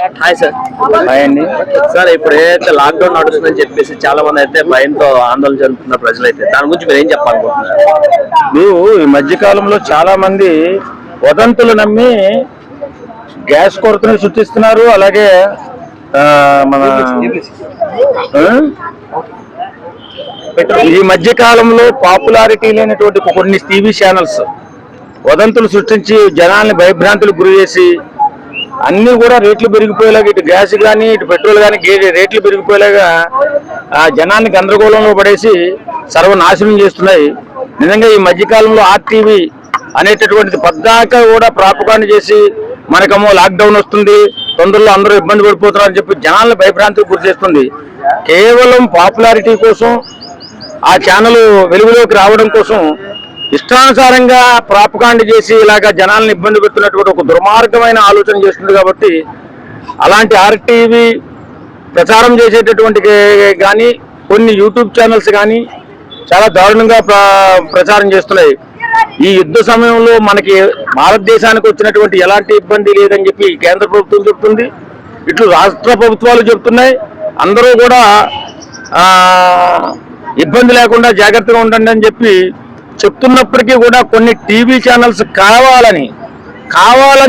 Hi sir. Hi అండి. Sir ఇప్పుడు ఏదైతే లాక్డౌన్ నడుస్తుందని చెప్పేసి చాలా మంది అయితే భయంతో ఆందోళన జరుగుతున్న ప్రజలైతే దాని గురించి మీరు ఏం చెప్పాలనుకుంటున్నారు? ఈ మధ్య కాలంలో చాలా మంది వదంతులు నమ్మి గ్యాస్ కొరతను సృష్టిస్తున్నారు. అలాగే మన ఈ మధ్య కాలంలో పాపులారిటీ లేనటువంటి కొన్ని టీవీ ఛానల్స్ వదంతులు సృష్టించి జనాల్ని భయభ్రాంతులకు గురి చేసి అన్ని కూడా రేట్లు పెరిగిపోయేలాగా, ఇటు గ్యాస్ కానీ ఇటు పెట్రోల్ కానీ రేట్లు పెరిగిపోయేలాగా జనాన్ని గందరగోళంలో పడేసి సర్వనాశనం చేస్తున్నాయి. నిజంగా ఈ మధ్యకాలంలో ఆర్టీవీ అనేటటువంటిది పద్దాకా కూడా ప్రాపకాండ చేసి మనకేమో లాక్డౌన్ వస్తుంది, తొందరలో అందరూ ఇబ్బంది పడిపోతున్నారు అని చెప్పి జనాలను భయభ్రాంతికి గురి చేస్తుంది. కేవలం పాపులారిటీ కోసం, ఆ ఛానల్ వెలుగులోకి రావడం కోసం ఇష్టానుసారంగా ప్రాపకాండ చేసి ఇలాగా జనాలను ఇబ్బంది పెడుతున్నటువంటి ఒక దుర్మార్గమైన ఆలోచన చేస్తుంది. కాబట్టి అలాంటి ఆర్టీవీ ప్రచారం చేసేటటువంటి కానీ కొన్ని యూట్యూబ్ ఛానల్స్ కానీ చాలా దారుణంగా ప్రచారం చేస్తున్నాయి. ఈ యుద్ధ సమయంలో మనకి భారతదేశానికి వచ్చినటువంటి ఎలాంటి ఇబ్బంది లేదని చెప్పి కేంద్ర ప్రభుత్వం చెప్తుంది, ఇట్లు రాష్ట్ర ప్రభుత్వాలు చెప్తున్నాయి. అందరూ కూడా ఇబ్బంది లేకుండా జాగ్రత్తగా ఉండండి అని చెప్పి చెప్తున్నప్పటికీ కూడా కొన్ని టీవీ ఛానల్స్ కావాలని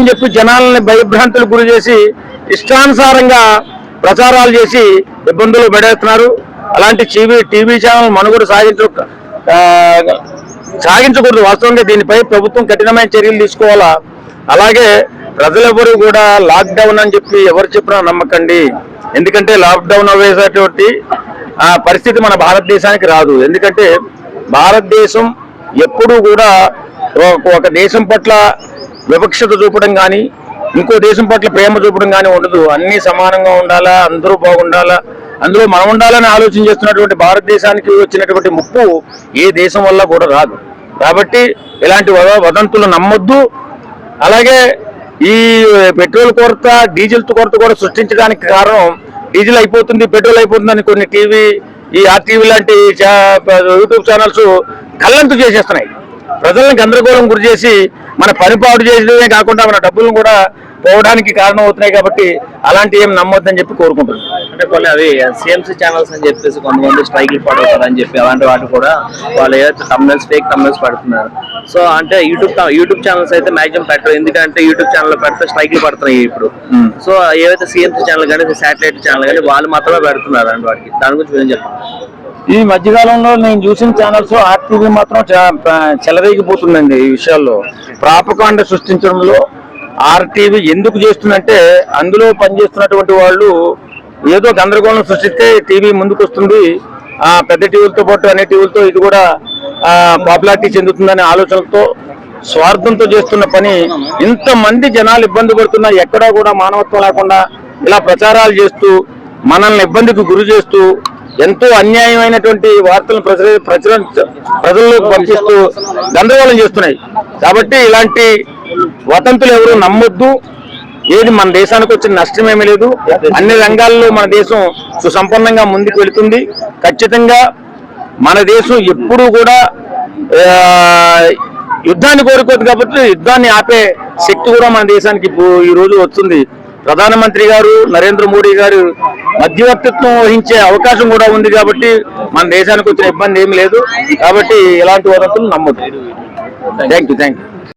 చెప్పి జనాలని భయభ్రాంతులకు గురి చేసి ఇష్టానుసారంగా ప్రచారాలు చేసి ఇబ్బందులు పడేస్తున్నారు. అలాంటి టీవీ ఛానల్ మనుగడ సాగించకూడదు. వాస్తవంగా దీనిపై ప్రభుత్వం కఠినమైన చర్యలు తీసుకోవాలా. అలాగే ప్రజలెవరూ కూడా లాక్డౌన్ అని చెప్పి ఎవరు చెప్పినా నమ్మకండి. ఎందుకంటే లాక్డౌన్ అయ్యేటువంటి పరిస్థితి మన భారతదేశానికి రాదు. ఎందుకంటే భారతదేశం ఎప్పుడూ కూడా ఒక దేశం పట్ల వివక్షత చూపడం కానీ ఇంకో దేశం పట్ల ప్రేమ చూపడం కానీ ఉండదు. అన్నీ సమానంగా ఉండాలా, అందరూ బాగుండాలా, అందులో మనం ఉండాలని ఆలోచన చేస్తున్నటువంటి భారతదేశానికి వచ్చినటువంటి ముప్పు ఏ దేశం వల్ల కూడా రాదు. కాబట్టి ఇలాంటి వదంతులు నమ్మొద్దు. అలాగే ఈ పెట్రోల్ కొరత, డీజిల్ కొరత కూడా సృష్టించడానికి కారణం డీజిల్ అయిపోతుంది, పెట్రోల్ అయిపోతుందని కొన్ని ఈ ఆర్టీవీ లాంటి యూట్యూబ్ ఛానల్స్ కళ్ళంతు చేసేస్తున్నాయి. ప్రజలను గందరగోళం గురి చేసి మన పని పాడు చేయడమే కాకుండా మన డబ్బులను కూడా పోవడానికి కారణం అవుతున్నాయి. కాబట్టి అలాంటి ఏం నమ్మొద్దని చెప్పి కోరుకుంటున్నాను. అంటే కొన్ని అవి సిఎంసీ ఛానల్స్ అని చెప్పేసి కొంతమంది స్ట్రైక్లు పడవుతారు అని చెప్పి అలాంటి వాటి కూడా వాళ్ళు ఏదైతే ఫేక్ తమ్నెల్స్ పెడుతున్నారు. సో అంటే యూట్యూబ్ ఛానల్స్ అయితే మాక్సిమం పెట్టరు, ఎందుకంటే యూట్యూబ్ ఛానల్ పెడితే స్ట్రైక్లు పడుతున్నాయి ఇప్పుడు. సో ఏవైతే సిఎంసీ ఛానల్ కానీ శాటిలైట్ ఛానల్ కానీ వాళ్ళు మాత్రమే పెడుతున్నారు అండి. వాటికి దాని గురించి ఏం చెప్పాలి? ఈ మధ్యకాలంలో నేను చూసిన ఛానల్స్ ఆర్టీవీ మాత్రం చెలరేగిపోతుందండి. ఈ విషయాల్లో ప్రాపకాండ సృష్టించడంలో ఆర్టీవీ ఎందుకు చేస్తుందంటే అందులో పనిచేస్తున్నటువంటి వాళ్ళు ఏదో గందరగోళం సృష్టిస్తే టీవీ ముందుకు వస్తుంది, పెద్ద టీవీలతో పాటు అన్ని టీవీలతో ఇది కూడా పాపులారిటీ చెందుతుందనే ఆలోచనలతో స్వార్థంతో చేస్తున్న పని. ఇంతమంది జనాలు ఇబ్బంది పడుతున్నా ఎక్కడా కూడా మానవత్వం లేకుండా ఇలా ప్రచారాలు చేస్తూ మనల్ని ఇబ్బందికి గురి చేస్తూ ఎంతో అన్యాయమైనటువంటి వార్తలను ప్రజల్లోకి పంపిస్తూ గందరగోళం చేస్తున్నాయి. కాబట్టి ఇలాంటి వదంతులు ఎవరు నమ్మొద్దు. ఏది మన దేశానికి వచ్చిన నష్టమేమీ లేదు. అన్ని రంగాల్లో మన దేశం సుసంపన్నంగా ముందుకు వెళుతుంది. ఖచ్చితంగా మన దేశం ఎప్పుడూ కూడా యుద్ధాన్ని కోరుకోదు. కాబట్టి యుద్ధాన్ని ఆపే శక్తి కూడా మన దేశానికి ఈ రోజు వస్తుంది. ప్రధానమంత్రి గారు నరేంద్ర మోడీ గారు మధ్యవర్తిత్వం వహించే అవకాశం కూడా ఉంది. కాబట్టి మన దేశానికి వచ్చిన ఇబ్బంది ఏమీ లేదు. కాబట్టి ఇలాంటి వదంతులు నమ్మొద్దు. Thank you.